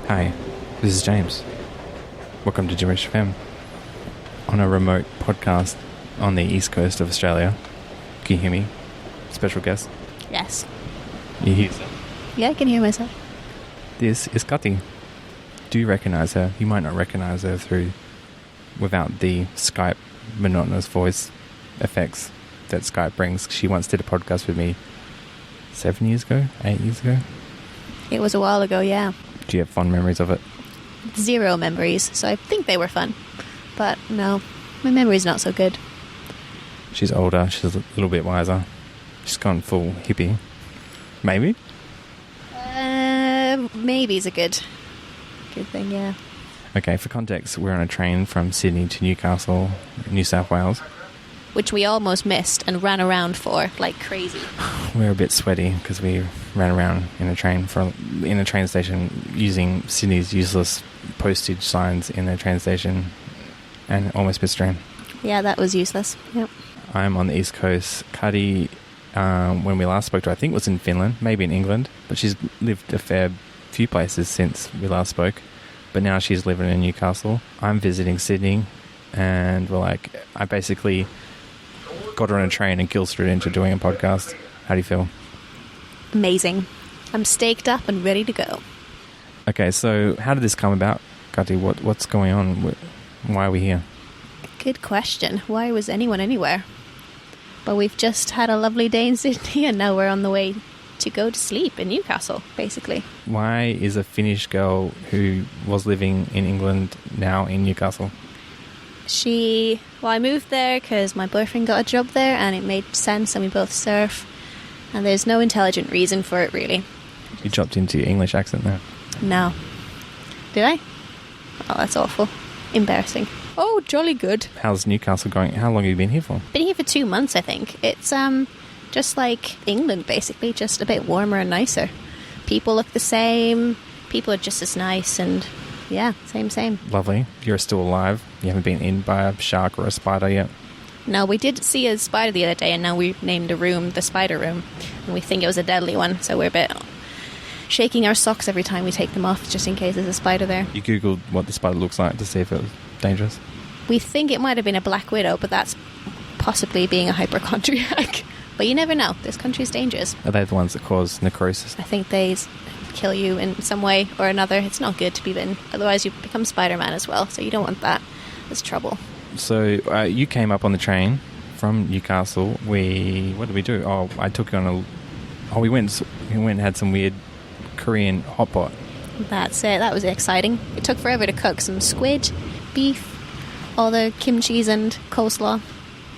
Hi, this is James. Welcome to Gibberish FM. On a remote podcast on the east coast of Australia. Can you hear me? Special guest. Yes. You hear yourself? Yeah, I can hear myself. This is Kati. Do you recognise her? You might not recognise her without the Skype monotonous voice effects that Skype brings. She once did a podcast with me 7 years ago, 8 years ago. It was a while ago, yeah. Do you have fond memories of it? 0 memories, so I think they were fun. But no, my memory's not so good. She's older, she's a little bit wiser. She's gone full hippie. Maybe? Maybe's a good thing, yeah. Okay, for context, we're on a train from Sydney to Newcastle, New South Wales. Which we almost missed and ran around for like crazy. We're a bit sweaty because we ran around in a train station using Sydney's useless postage signs in the train station and almost missed train. Yeah, that was useless. Yep. I'm on the East Coast. Kati, when we last spoke to her, I think was in Finland, maybe in England, but she's lived a fair few places since we last spoke. But now she's living in Newcastle. I'm visiting Sydney, and I basically got her on a train and guilted her into doing a podcast. How do you feel? Amazing. I'm staked up and ready to go. Okay, so how did this come about, Kati? What's going on? Why are we here? Good question. Why was anyone anywhere? But we've just had a lovely day in Sydney and now we're on the way to go to sleep in Newcastle, basically. Why is a Finnish girl who was living in England now in Newcastle? I moved there because my boyfriend got a job there and it made sense and we both surf. And there's no intelligent reason for it, really. You dropped into your English accent there. No. Did I? Oh, that's awful. Embarrassing. Oh, jolly good. How's Newcastle going? How long have you been here for? Been here for 2 months, I think. It's just like England, basically, just a bit warmer and nicer. People look the same. People are just as nice and, yeah, same. Lovely. You're still alive. You haven't been eaten by a shark or a spider yet? No, we did see a spider the other day and now we've named a room the spider room. And we think it was a deadly one, so we're a bit shaking our socks every time we take them off just in case there's a spider there. You googled what the spider looks like to see if it was dangerous? We think it might have been a black widow, but that's possibly being a hypochondriac. But you never know. This country's dangerous. Are they the ones that cause necrosis? I think they kill you in some way or another. It's not good to be bitten. Otherwise you become Spider-Man as well, so you don't want that. It's trouble. So you came up on the train from Newcastle. What did we do? Oh, I took you on we went and had some weird Korean hot pot. That's it. That was exciting. It took forever to cook. Some squid, beef, all the kimchis and coleslaw.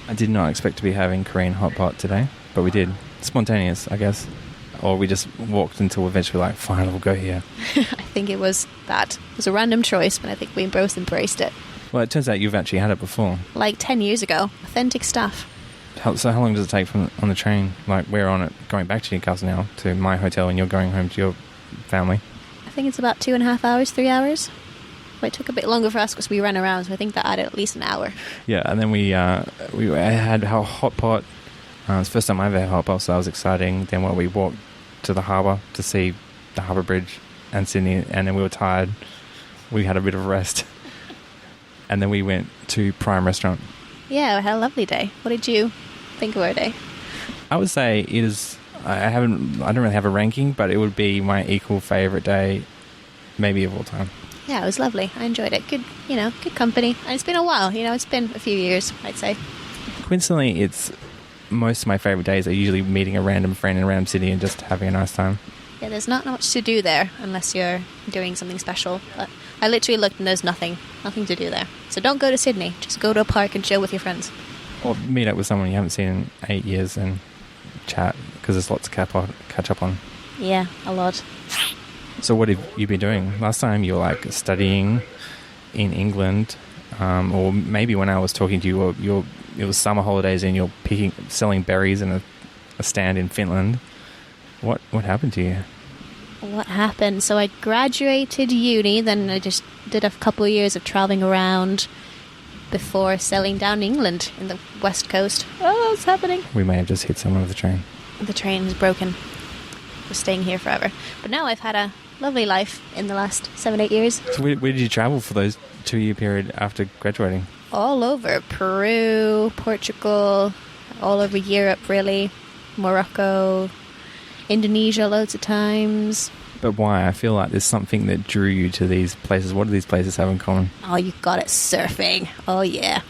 I did not expect to be having Korean hot pot today, but we did. Spontaneous, I guess. Or we just walked until eventually fine, we'll go here. I think it was that. It was a random choice, but I think we both embraced it. Well, it turns out you've actually had it before. Like 10 years ago. Authentic stuff. So how long does it take on the train? We're on it going back to Newcastle now, to my hotel, and you're going home to your family? I think it's about 2.5 hours, 3 hours. But it took a bit longer for us because we ran around, so I think that added at least an hour. Yeah, and then we had our hot pot. It's the first time I've had hot pot, so that was exciting. Then we walked to the harbour to see the Harbour Bridge and Sydney, and then we were tired. We had a bit of a rest. And then we went to Prime Restaurant. Yeah, we had a lovely day. What did you think of our day? I would say it is... I don't really have a ranking, but it would be my equal favourite day, maybe of all time. Yeah, it was lovely. I enjoyed it. Good company. And it's been a while. It's been a few years, I'd say. Coincidentally, it's most of my favourite days are usually meeting a random friend in a random city and just having a nice time. Yeah, there's not much to do there unless you're doing something special. But I literally looked and there's nothing to do there. So don't go to Sydney. Just go to a park and chill with your friends. Or meet up with someone you haven't seen in 8 years and chat, because there's lots to catch up on. Yeah, a lot. So what have you been doing? Last time you were studying in England, or maybe when I was talking to you, it was summer holidays and you're selling berries in a stand in Finland. What happened to you? What happened? So I graduated uni, then I just did a couple of years of travelling around before settling down in England in the west coast. Oh, what's happening? We may have just hit someone with the train. The train is broken. was staying here forever. But now I've had a lovely life in the last 7-8 years. So where did you travel for those 2-year period after graduating? All over. Peru, Portugal, all over Europe, really. Morocco, Indonesia loads of times. But why? I feel like there's something that drew you to these places. What do these places have in common? Oh, you got it. Surfing. Oh, yeah.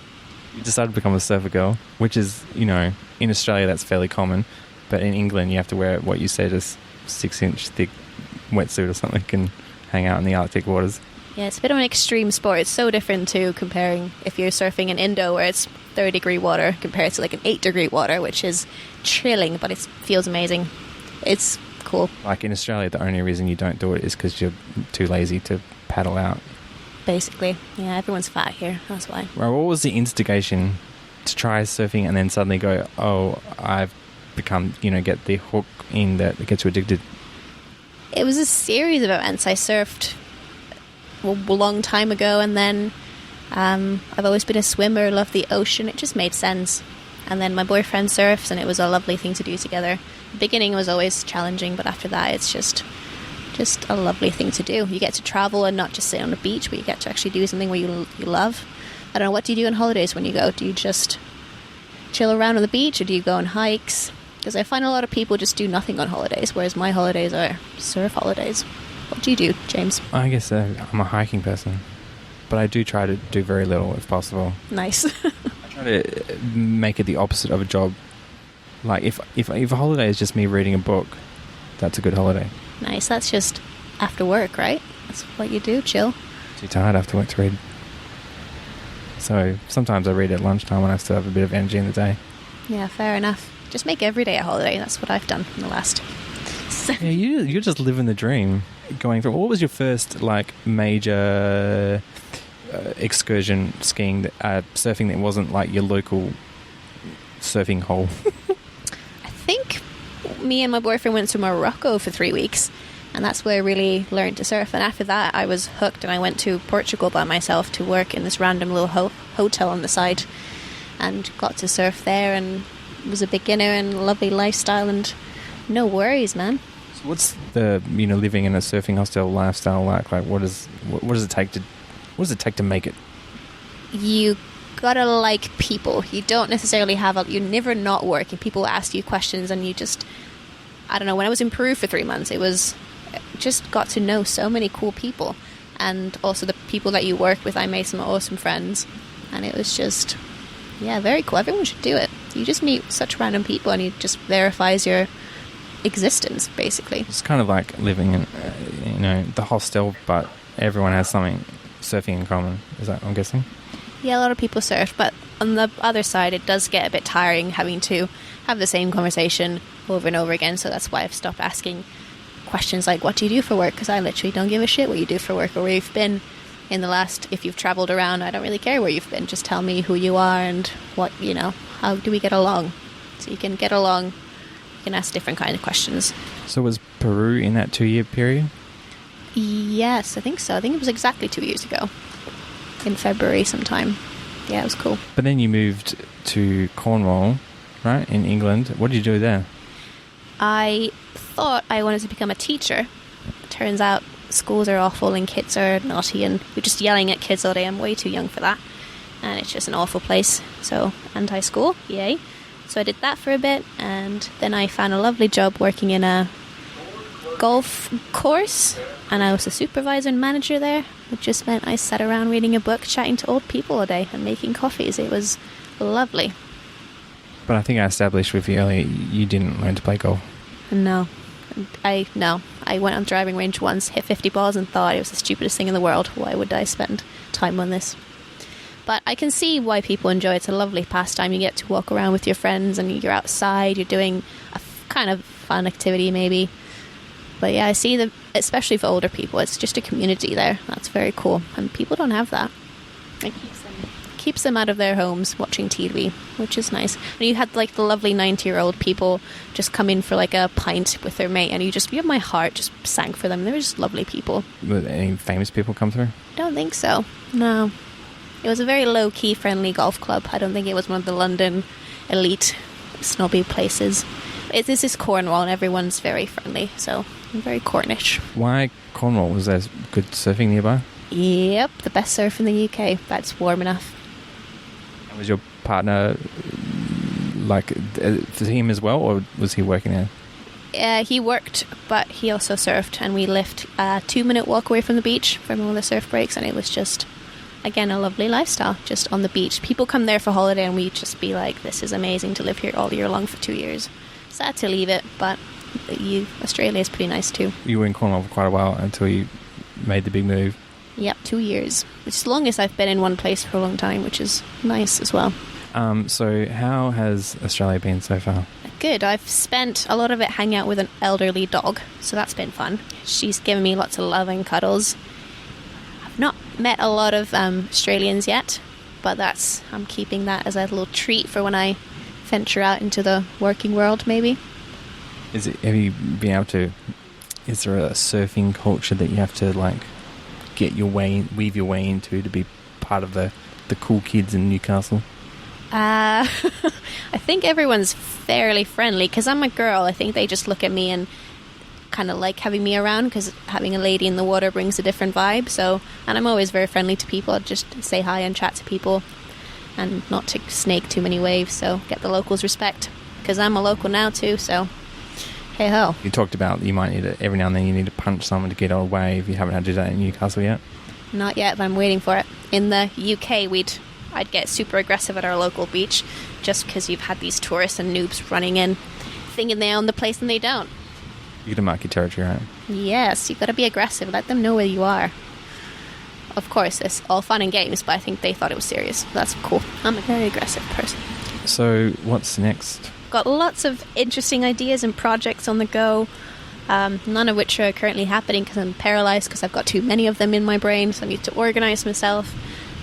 You decided to become a surfer girl, which is, in Australia that's fairly common. But in England, you have to wear what you said is 6-inch thick wetsuit or something and hang out in the Arctic waters. Yeah, it's a bit of an extreme sport. It's so different to comparing if you're surfing in Indo where it's 30-degree water compared to like an 8-degree water, which is chilling, but it feels amazing. It's cool. Like in Australia, the only reason you don't do it is because you're too lazy to paddle out. Basically. Yeah, everyone's fat here. That's why. Well, what was the instigation to try surfing and then suddenly go, oh, I've become, get the hook in that gets you addicted? It was a series of events. I surfed a long time ago, and then I've always been a swimmer, love the ocean. It just made sense. And then my boyfriend surfs, and it was a lovely thing to do together. The beginning was always challenging, but after that it's just a lovely thing to do. You get to travel and not just sit on the beach, but you get to actually do something where you love. I don't know, what do you do on holidays when you go? Do you just chill around on the beach, or do you go on hikes? Because I find a lot of people just do nothing on holidays, whereas my holidays are surf holidays. What do you do, James? I guess I'm a hiking person, but I do try to do very little if possible. Nice. I try to make it the opposite of a job. Like if a holiday is just me reading a book, that's a good holiday. Nice. That's just after work, right? That's what you do, chill. Too tired after work to read. So sometimes I read at lunchtime when I still have a bit of energy in the day. Yeah, fair enough. Just make every day a holiday. That's what I've done in the last. Yeah, you're just living the dream. Going through. What was your first major excursion skiing, surfing that wasn't like your local surfing hole? I think me and my boyfriend went to Morocco for 3 weeks, and that's where I really learned to surf. And after that, I was hooked, and I went to Portugal by myself to work in this random little hotel on the side, and got to surf there, and was a beginner and lovely lifestyle, and no worries, man. So what's the living in a surfing hostel lifestyle like? Like what does it take to make it? You gotta like people. You don't necessarily you're never not working. People ask you questions, and you just, I don't know, when I was in Peru for 3 months, it was just got to know so many cool people, and also the people that you work with, I made some awesome friends, and it was just, yeah, very cool. Everyone should do it. You just meet such random people, and it just verifies your existence, basically. It's kind of like living in the hostel, but everyone has something surfing in common. Is that what I'm guessing? Yeah, a lot of people surf, but on the other side, it does get a bit tiring having to have the same conversation over and over again. So that's why I've stopped asking questions like, what do you do for work? Because I literally don't give a shit what you do for work or where you've been in the last, if you've traveled around, I don't really care where you've been. Just tell me who you are and what, how do we get along? So you can get along, you can ask different kind of questions. So was Peru in that 2-year period? Yes, I think so. I think it was exactly 2 years ago. In February sometime. Yeah, it was cool. But then you moved to Cornwall, right, in England. What did you do there? I thought I wanted to become a teacher. Turns out schools are awful and kids are naughty, and we're just yelling at kids all day. I'm way too young for that. And it's just an awful place. So, anti-school, yay. So I did that for a bit, and then I found a lovely job working in a golf course, and I was a supervisor and manager there, which just meant I sat around reading a book, chatting to old people all day and making coffees. It was lovely. But I think I established with you earlier, you didn't learn to play golf. No. I went on the driving range once, hit 50 balls and thought it was the stupidest thing in the world. Why would I spend time on this? But I can see why people enjoy it. It's a lovely pastime. You get to walk around with your friends and you're outside, you're doing a kind of fun activity maybe. But yeah, I see that, especially for older people, it's just a community there. That's very cool. And people don't have that. It keeps them out of their homes watching TV, which is nice. And you had the lovely 90-year-old people just come in for a pint with their mate, and my heart just sank for them. They were just lovely people. Did any famous people come through? I don't think so. No. It was a very low-key, friendly golf club. I don't think it was one of the London elite snobby places. This is Cornwall and everyone's very friendly, so I'm very Cornish. Why Cornwall? Was there good surfing nearby? Yep, the best surf in the UK. That's warm enough. And was your partner like for him as well, or was he working there? He worked, but he also surfed, and we lived a 2-minute walk away from the beach from all the surf breaks, and it was just, again, a lovely lifestyle, just on the beach. People come there for holiday, and we just be like, this is amazing to live here all year long for 2 years. Sad to leave it, but Australia is pretty nice too. You were in Cornwall for quite a while until you made the big move. Yep, 2 years, which is the longest I've been in one place for a long time, which is nice as well. So how has Australia been so far? Good. I've spent a lot of it hanging out with an elderly dog, so that's been fun. She's given me lots of love and cuddles. I've not met a lot of Australians yet, but I'm keeping that as a little treat for when I venture out into the working world, maybe. Have you been able to? Is there a surfing culture that you have to like weave your way into to be part of the cool kids in Newcastle? I think everyone's fairly friendly because I'm a girl. I think they just look at me and kind of like having me around because having a lady in the water brings a different vibe. And I'm always very friendly to people. I just say hi and chat to people and not to snake too many waves. So get the locals' respect because I'm a local now too. So hey ho. You talked about you might need to, every now and then you need to punch someone to get on a wave. You haven't had to do that in Newcastle yet? Not yet, but I'm waiting for it. In the UK, I'd get super aggressive at our local beach just because you've had these tourists and noobs running in thinking they own the place and they don't. You got to mark your territory, right? Yes, you've got to be aggressive. Let them know where you are. Of course, it's all fun and games, but I think they thought it was serious. That's cool. I'm a very aggressive person. So what's next? Got lots of interesting ideas and projects on the go. None of which are currently happening because I'm paralyzed because I've got too many of them in my brain, so I need to organize myself.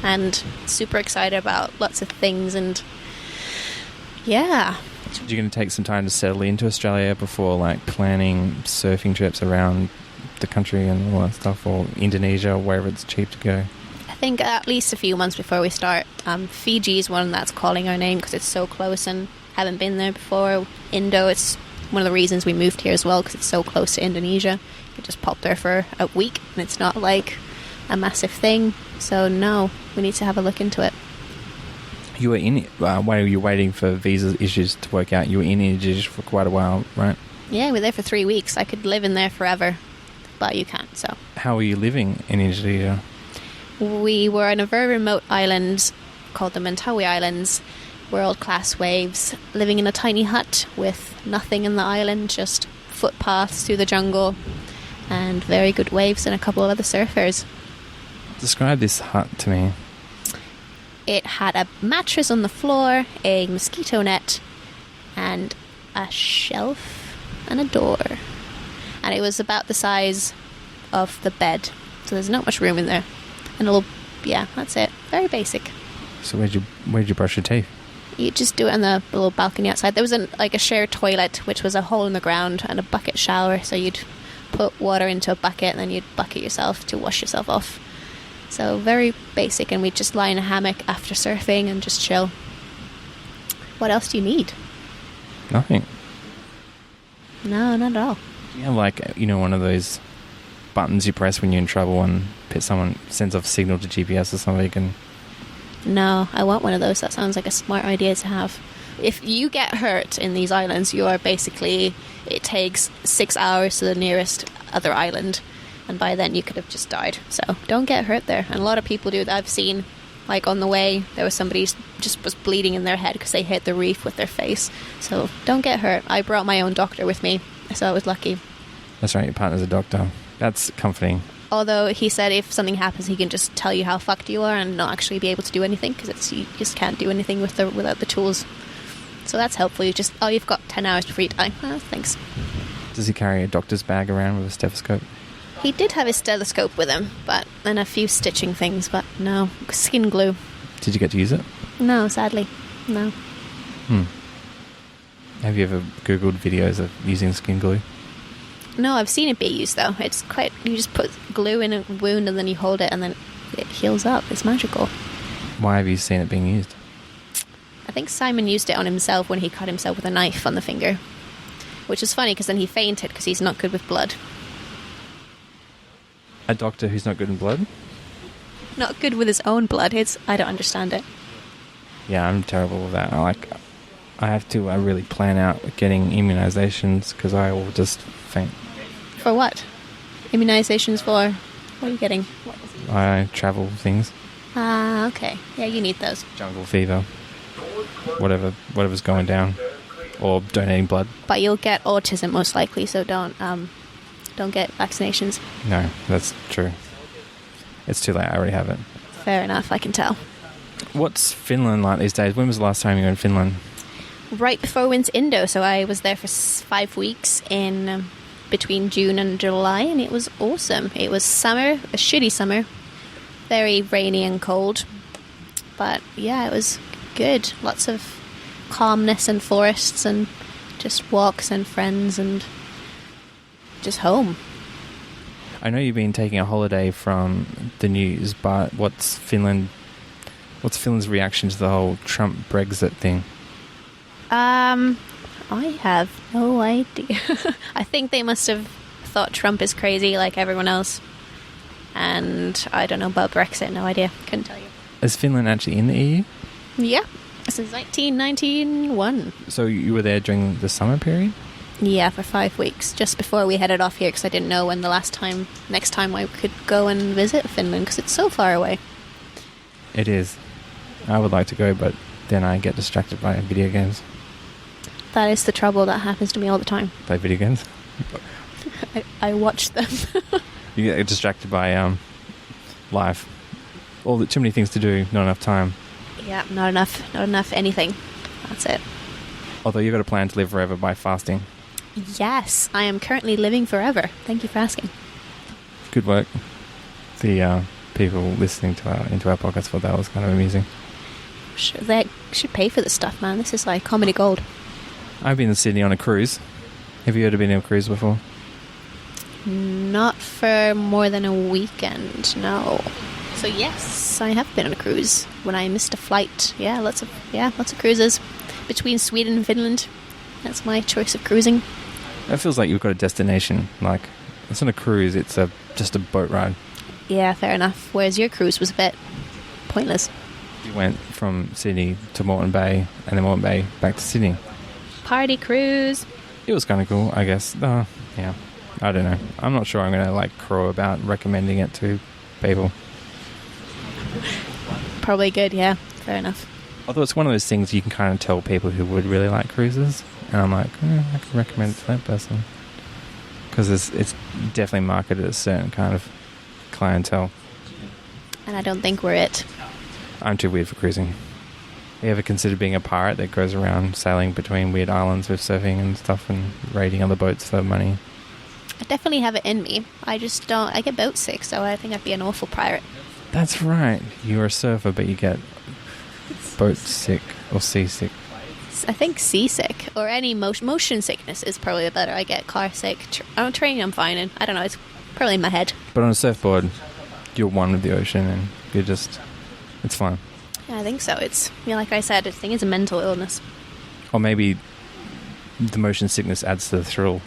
And super excited about lots of things, and yeah. So you're going to take some time to settle into Australia before like planning surfing trips around the country and all that stuff, or Indonesia, or wherever it's cheap to go? I think at least a few months before we start. Fiji is one that's calling our name because it's so close and haven't been there before. Indo, it's one of the reasons we moved here as well because it's so close to Indonesia. You can just pop there for a week and it's not like a massive thing. So no, we need to have a look into it. You were in while you were waiting for visa issues to work out. You were in Indonesia for quite a while, right? Yeah, we were there for 3 weeks. I could live in there forever, but you can't. So how were you living in Indonesia? We were on a very remote island called the Mentawai Islands. World-class waves, living in a tiny hut with nothing in the island, just footpaths through the jungle, and very good waves and a couple of other surfers. Describe this hut to me. It had a mattress on the floor, a mosquito net, and a shelf and a door. And it was about the size of the bed, so there's not much room in there. And a little, yeah, that's it. Very basic. So where'd you brush your teeth? You just do it on the little balcony outside. There was a shared toilet, which was a hole in the ground, and a bucket shower. So you'd put water into a bucket, and then you'd bucket yourself to wash yourself off. So very basic, and we'd just lie in a hammock after surfing and just chill. What else do you need? Nothing. No, not at all. You have one of those buttons you press when you're in trouble and someone sends off a signal to GPS or something. And no, I want one of those. That sounds like a smart idea to have. If you get hurt in these islands, you are basically, it takes 6 hours to the nearest other island, and by then you could have just died. So don't get hurt there. And a lot of people do that. I've seen, on the way, there was somebody just was bleeding in their head because they hit the reef with their face. So don't get hurt. I brought my own doctor with me, so I was lucky. That's right, your partner's a doctor. That's comforting. Although he said if something happens, he can just tell you how fucked you are and not actually be able to do anything because you just can't do anything without the tools. So that's helpful. You've got 10 hours before you die. Oh, thanks. Does he carry a doctor's bag around with a stethoscope? He did have his stethoscope with him, and a few stitching things, but no. Skin glue. Did you get to use it? No, sadly. No. Have you ever Googled videos of using skin glue? No, I've seen it be used, though. It's you just put glue in a wound and then you hold it and then it heals up. It's magical. Why have you seen it being used? I think Simon used it on himself when he cut himself with a knife on the finger. which is funny because then he fainted because he's not good with blood. A doctor who's not good in blood? Not good with his own blood. I don't understand it. Yeah, I'm terrible with that. I have to really plan out getting immunisations because I will just faint. For what? Immunisations for? What are you getting? I travel things. Ah, okay. Yeah, you need those. Jungle fever. Whatever's going down. Or donating blood. But you'll get autism most likely, so don't get vaccinations. No, that's true. It's too late. I already have it. Fair enough, I can tell. What's Finland like these days? When was the last time you were in Finland? Right before we went to Indo, so I was there for 5 weeks in between June and July, and it was awesome. It was summer, a shitty summer, very rainy and cold, but yeah, it was good. Lots of calmness and forests and just walks and friends and just home. I know you've been taking a holiday from the news, but what's Finland's reaction to the whole Trump Brexit thing? I have no idea. I think they must have thought Trump is crazy like everyone else. And I don't know about Brexit, no idea. Couldn't tell you. Is Finland actually in the EU? Yeah, since 1991. So you were there during the summer period? Yeah, for 5 weeks, just before we headed off here, because I didn't know when next time I could go and visit Finland, because it's so far away. It is. I would like to go, but then I get distracted by video games. That is the trouble that happens to me all the time. Play video games? I watch them. You get distracted by life. Too many things to do, not enough time. Yeah, not enough anything. That's it. Although you've got a plan to live forever by fasting. Yes, I am currently living forever. Thank you for asking. Good work. The people listening into our podcast thought that was kind of amusing. Sure, they should pay for this stuff, man. This is like comedy gold. I've been in Sydney on a cruise. Have you ever been on a cruise before? Not for more than a weekend, no. So yes, I have been on a cruise when I missed a flight. Yeah, lots of cruises between Sweden and Finland. That's my choice of cruising. That feels like you've got a destination. Like, it's not a cruise, it's just a boat ride. Yeah, fair enough. Whereas your cruise was a bit pointless. You went from Sydney to Moreton Bay, and then Moreton Bay back to Sydney. Party cruise. It was kind of cool, I guess. Yeah, I don't know. I'm not sure I'm going to crow about recommending it to people. Probably good, yeah. Fair enough. Although it's one of those things you can kind of tell people who would really like cruises. And I'm like, I can recommend it to that person. Because it's definitely marketed at a certain kind of clientele. And I don't think we're it. I'm too weird for cruising. You ever considered being a pirate that goes around sailing between weird islands with surfing and stuff and raiding other boats for money? I definitely have it in me. I just don't... I get boat sick, so I think I'd be an awful pirate. That's right. You're a surfer, but you get boat sick or seasick. I think seasick or any motion sickness is probably the better. I get car sick. Training I'm fine in. I don't know. It's probably in my head. But on a surfboard, you're one with the ocean and you're just... It's fun. Yeah, I think so. It's, like I said, I think it's a mental illness. Or maybe the motion sickness adds to the thrill.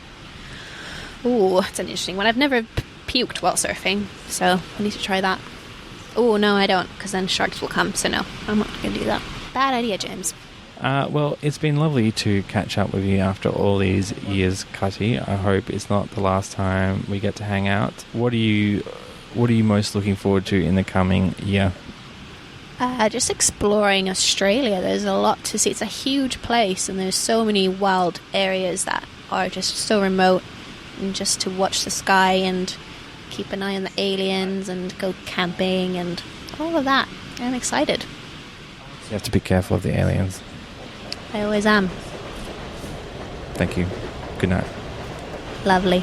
Ooh, that's an interesting one. I've never puked while surfing, so I need to try that. Oh, no, I don't, because then sharks will come, so no, I'm not going to do that. Bad idea, James. Well, it's been lovely to catch up with you after all these years, Kati. I hope it's not the last time we get to hang out. What are you most looking forward to in the coming year? Just exploring Australia. There's a lot to see. It's a huge place, and there's so many wild areas that are just so remote. And just to watch the sky and keep an eye on the aliens and go camping and all of that. I'm excited. You have to be careful of the aliens. I always am. Thank you. Good night. Lovely.